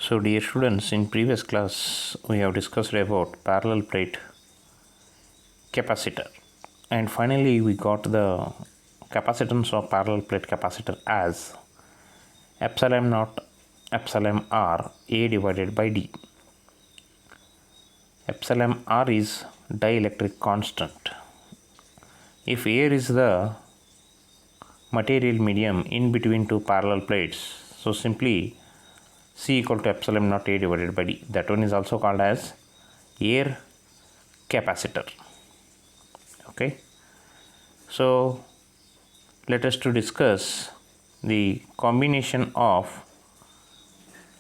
So dear students, in previous class we have discussed about parallel plate capacitor, and finally we got the capacitance of parallel plate capacitor as epsilon naught epsilon r A divided by D. Epsilon r is dielectric constant. If air is the material medium in between two parallel plates, so simply C equal to epsilon naught A divided by D. That one is also called as air capacitor. Okay. So let us to discuss the combination of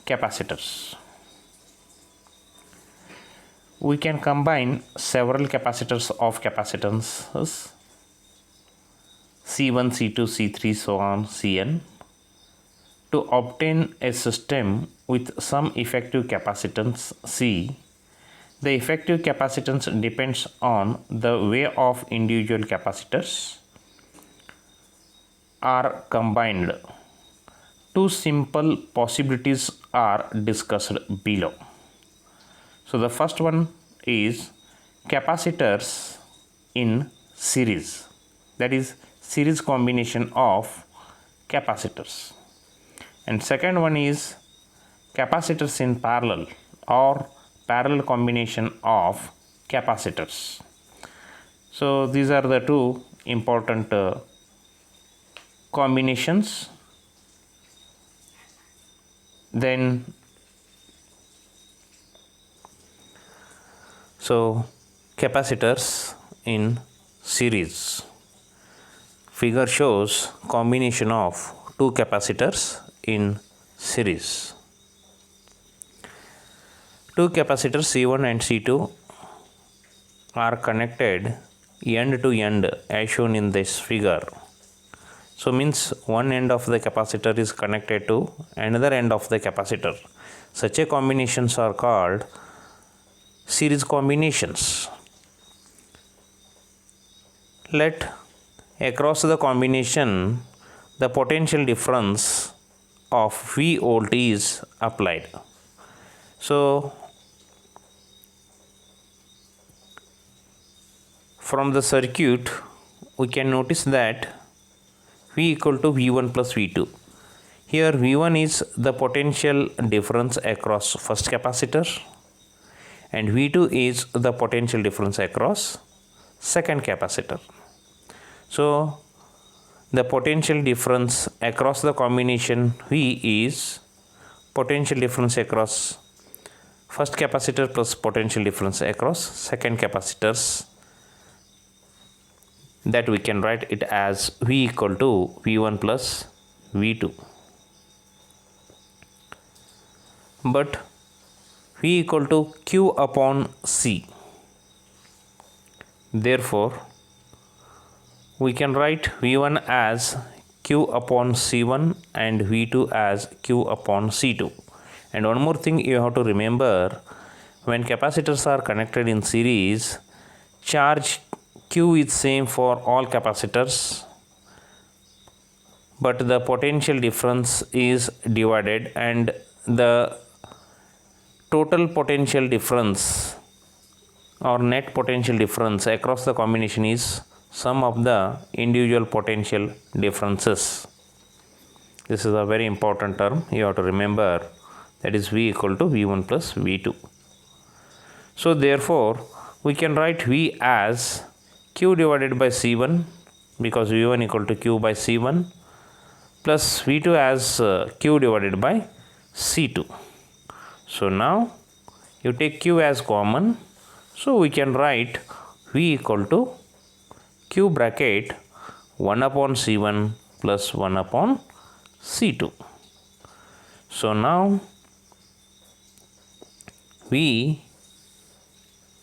capacitors. We can combine several capacitors of capacitances C1, C2, C3, so on, Cn, to obtain a system with some effective capacitance C. The effective capacitance depends on the way of individual capacitors are combined. Two simple possibilities are discussed below. So the first one is capacitors in series, that is series combination of capacitors, and second one is capacitors in parallel or parallel combination of capacitors. So these are the two important combinations. Then capacitors in series. Figure shows combination of two capacitors in series. Two capacitors C1 and C2 are connected end to end as shown in this figure. So means one end of the capacitor is connected to another end of the capacitor. Such a combinations are called series combinations. Let across the combination the potential difference of V volt is applied. So from the circuit we can notice that V equal to V1 plus V2. Here V1 is the potential difference across first capacitor and V2 is the potential difference across second capacitor. So the potential difference across the combination V is potential difference across first capacitor plus potential difference across second capacitors, that we can write it as V equal to V1 plus V2. But V equal to Q upon C. Therefore, we can write V1 as Q upon C1 and V2 as Q upon C2. And one more thing you have to remember, when capacitors are connected in series, charge Q is same for all capacitors, but the potential difference is divided and the total potential difference or net potential difference across the combination is sum of the individual potential differences. This is a very important term you have to remember, that is V equal to V1 plus V2. So therefore we can write V as Q divided by C1, because V1 equal to Q by C1, plus V2 as Q divided by C2. So now you take Q as common, so we can write V equal to Q bracket 1 upon C1 plus 1 upon C2. So now V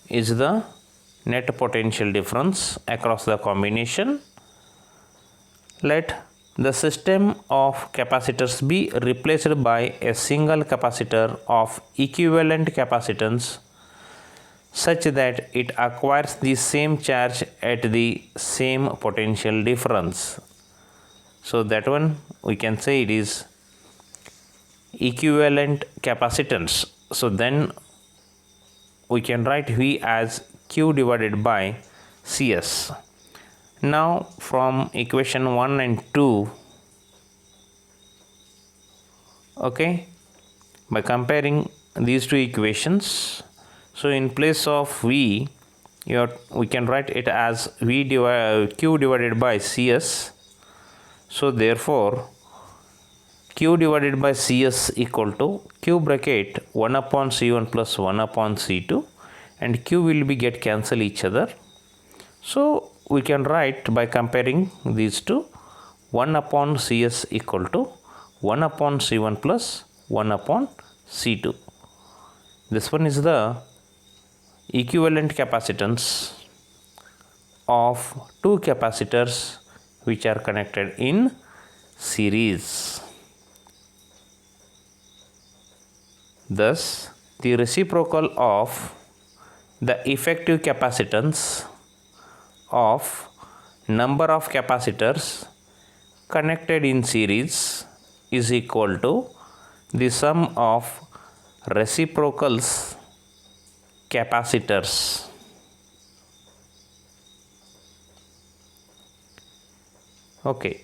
is the net potential difference across the combination. Let the system of capacitors be replaced by a single capacitor of equivalent capacitance such that it acquires the same charge at the same potential difference. So that one we can say it is equivalent capacitance. So then we can write V as Q divided by Cs. Now from equation 1 and 2, okay, by comparing these two equations, so in place of V, we can write it as Q divided by Cs. So therefore Q divided by Cs equal to Q bracket 1 upon C1 plus 1 upon C2, and Q will be get cancel each other. So we can write by comparing these two, 1 upon Cs equal to 1 upon C1 plus 1 upon C2. This one is the equivalent capacitance of two capacitors which are connected in series. Thus, the reciprocal of the effective capacitance of number of capacitors connected in series is equal to the sum of reciprocals capacitors. Okay,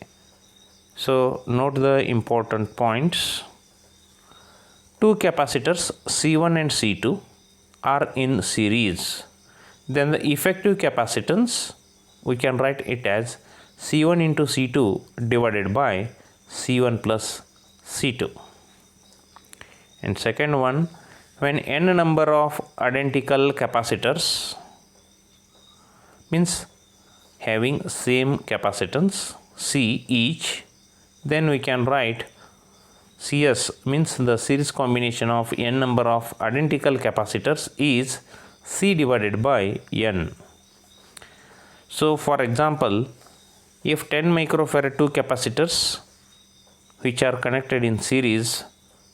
so note the important points. Two capacitors C1 and C2 are in series. Then the effective capacitance, we can write it as C1 into C2 divided by C1 plus C2. And second one, when n number of identical capacitors, means having same capacitance C each, then we can write Cs means the series combination of n number of identical capacitors is C divided by n. So for example, if 10 microfarad two capacitors which are connected in series,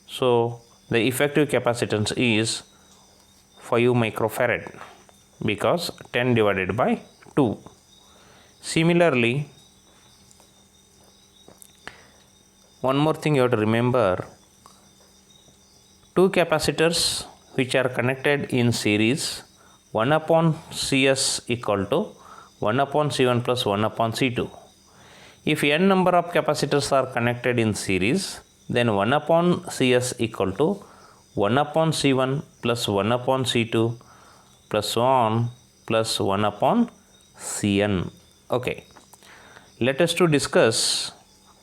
so the effective capacitance is 5 microfarad because 10 divided by 2. Similarly, one more thing you have to remember, two capacitors which are connected in series, 1 upon Cs equal to 1 upon C1 plus 1 upon C2. If n number of capacitors are connected in series, then 1 upon Cs equal to 1 upon C1 plus 1 upon C2 plus so on plus 1 upon Cn. Okay, let us to discuss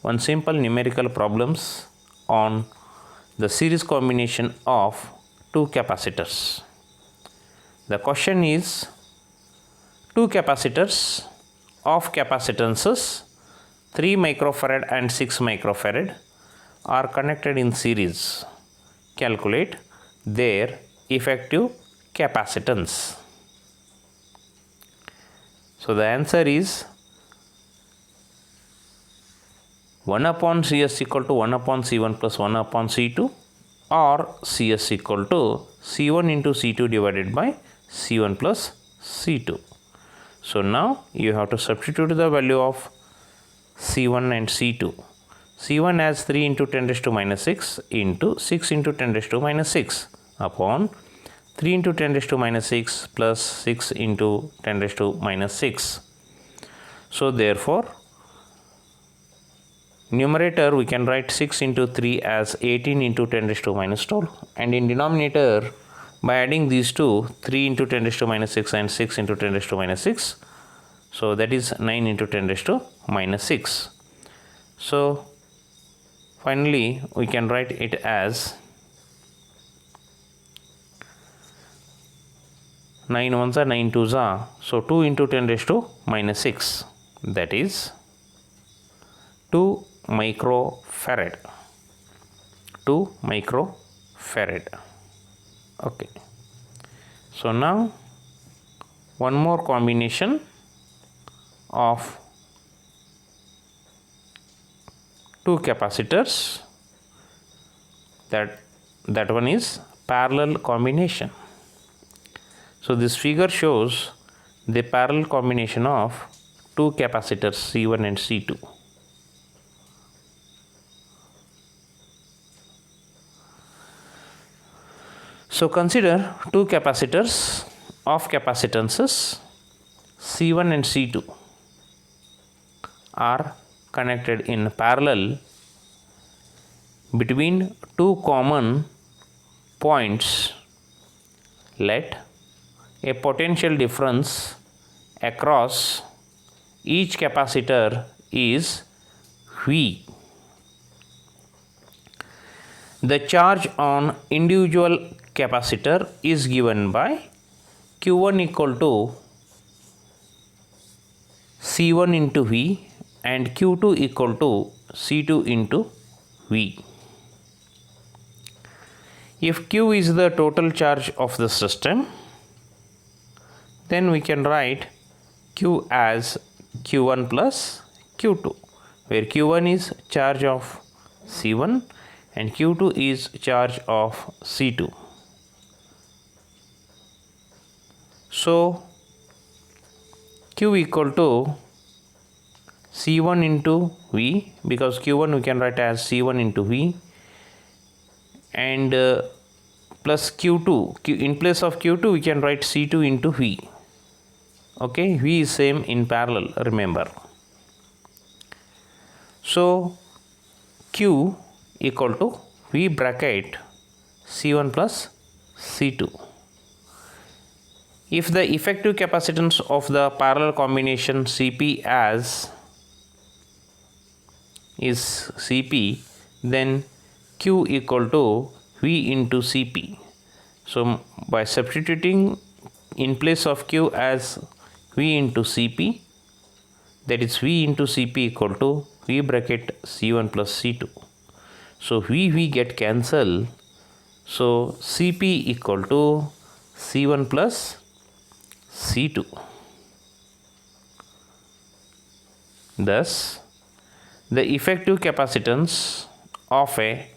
one simple numerical problems on the series combination of two capacitors. The question is, two capacitors of capacitances 3 microfarad and 6 microfarad are connected in series. Calculate their effective capacitance. So the answer is 1 upon Cs equal to 1 upon C1 plus 1 upon C2, or Cs equal to C1 into C2 divided by C1 plus C2. So now you have to substitute the value of C1 and C2. C1 as 3 into 10 raised to minus 6 into 6 into 10 raised to minus 6 upon 3 into 10 raised to minus 6 plus 6 into 10 raised to minus 6. So therefore, numerator we can write 6 into 3 as 18 into 10 raised to minus 12, and in denominator by adding these two, 3 into 10 raised to minus 6 and 6 into 10 raised to minus 6, so that is 9 into 10 raised to minus 6. So finally we can write it as 9 ones are 9 twos are, so 2 into 10 raised to minus 6, that is 2 microfarad. 2 microfarad. Okay. So now one more combination of two capacitors, that one is parallel combination. So this figure shows the parallel combination of two capacitors C1 and C2. So consider two capacitors of capacitances C1 and C2 are connected in parallel between two common points. Let a potential difference across each capacitor is V. The charge on individual capacitor is given by Q1 equal to C1 into V and Q2 equal to C2 into V. If Q is the total charge of the system, then we can write Q as Q1 plus Q2, where Q1 is charge of C1 and Q2 is charge of C2. So Q equal to C1 into V, because Q1 we can write as C1 into V, and plus Q2. In place of Q2 we can write C2 into V. Okay, V is same in parallel, remember. So Q equal to V bracket C1 plus C2. If the effective capacitance of the parallel combination Cp is Cp, then Q equal to V into Cp. So by substituting in place of Q as V into Cp, that is V into Cp equal to V bracket C1 plus C2. So V get cancelled. So Cp equal to C1 plus C2. Thus, the effective capacitance of a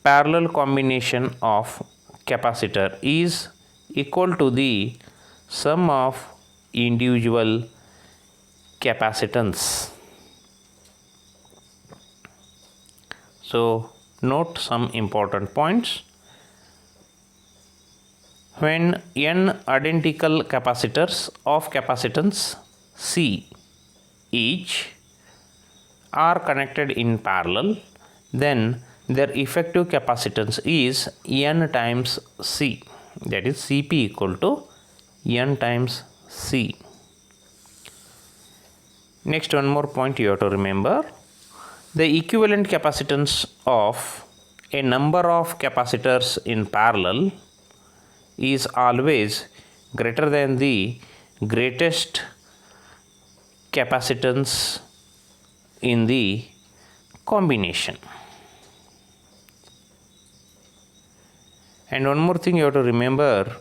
parallel combination of capacitor is equal to the sum of individual capacitance. So note some important points. When n identical capacitors of capacitance C each are connected in parallel, then their effective capacitance is n times C, that is Cp equal to n times C. Next, one more point you have to remember. The equivalent capacitance of a number of capacitors in parallel is always greater than the greatest capacitance in the combination. And one more thing you have to remember,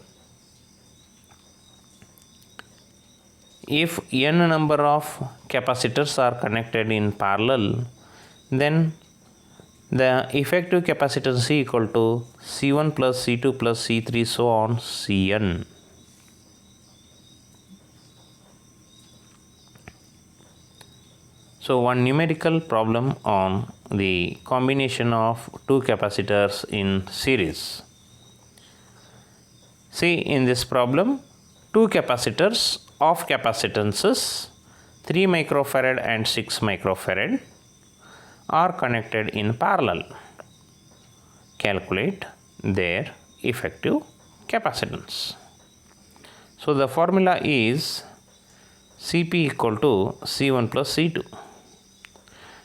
if n number of capacitors are connected in parallel, then the effective capacitance equal to C1 plus C2 plus C3 so on Cn. So one numerical problem on the combination of two capacitors in series. See, in this problem, two capacitors of capacitances 3 microfarad and 6 microfarad are connected in parallel. Calculate their effective capacitance. So the formula is Cp equal to C1 plus C2.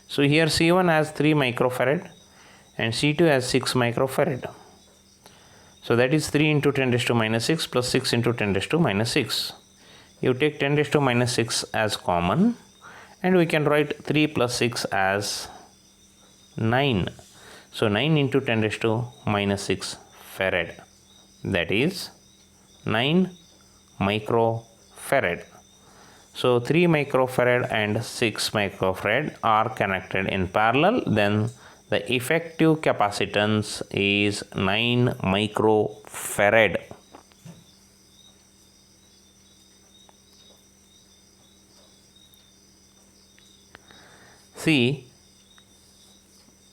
So here C1 has 3 microfarad and C2 has 6 microfarad. So that is 3 into 10 raised to minus 6 plus 6 into 10 raised to minus 6. You take 10 raised to minus 6 as common, and we can write 3 plus 6 as 9. So 9 into 10 raised to minus 6 farad, that is 9 microfarad. So 3 microfarad and 6 microfarad are connected in parallel, then the effective capacitance is 9 microfarad. See,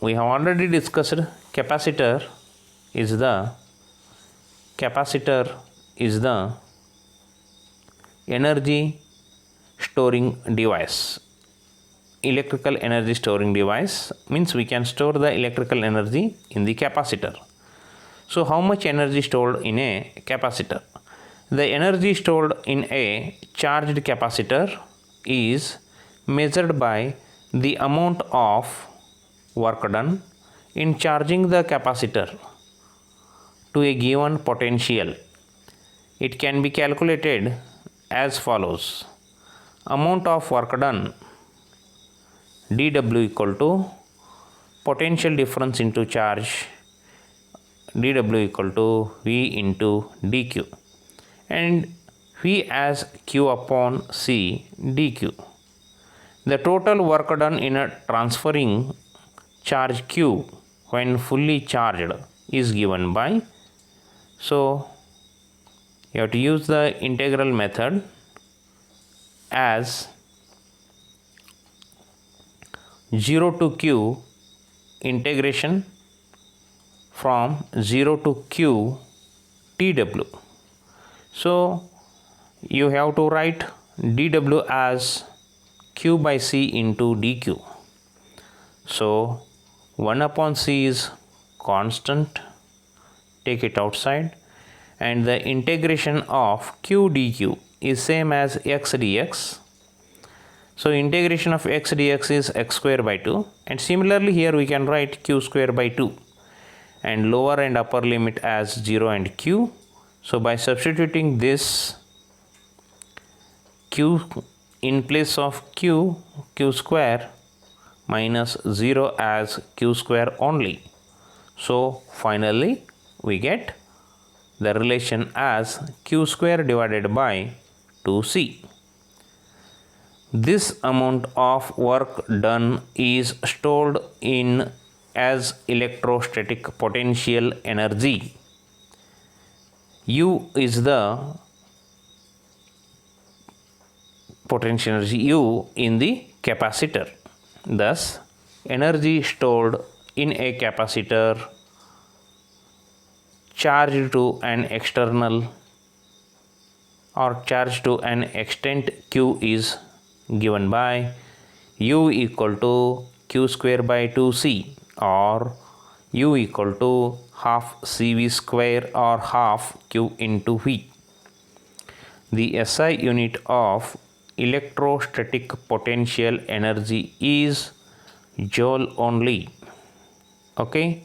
we have already discussed capacitor is the capacitor is the energy storing device. Electrical energy storing device means we can store the electrical energy in the capacitor. So how much energy stored in a capacitor? The energy stored in a charged capacitor is measured by the amount of work done in charging the capacitor to a given potential. It can be calculated as follows. Amount of work done dW equal to potential difference into charge dW equal to V into dQ, and V as Q upon C dQ. The total work done in a transferring charge Q when fully charged is given by, so you have to use the integral method as 0 to Q integration from 0 to Q TW. So you have to write dW as Q by C into dQ. So 1 upon C is constant, take it outside, and the integration of Q dQ is same as x dx. So integration of x dx is x square by 2, and similarly here we can write q square by 2 and lower and upper limit as 0 and q. So by substituting this q in place of q square minus 0 as q square only. So finally we get the relation as q square divided by 2c. This amount of work done is stored in as electrostatic potential energy. U is the potential energy U in the capacitor. Thus, energy stored in a capacitor charged to an external or charged to an extent Q is given by U equal to Q square by 2C or U equal to half CV square or half Q into V. The SI unit of electrostatic potential energy is joule only. Okay,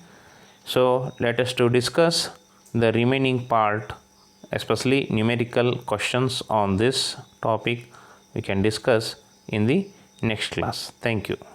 so let us to discuss the remaining part, especially numerical questions on this topic we can discuss in the next class. Thank you.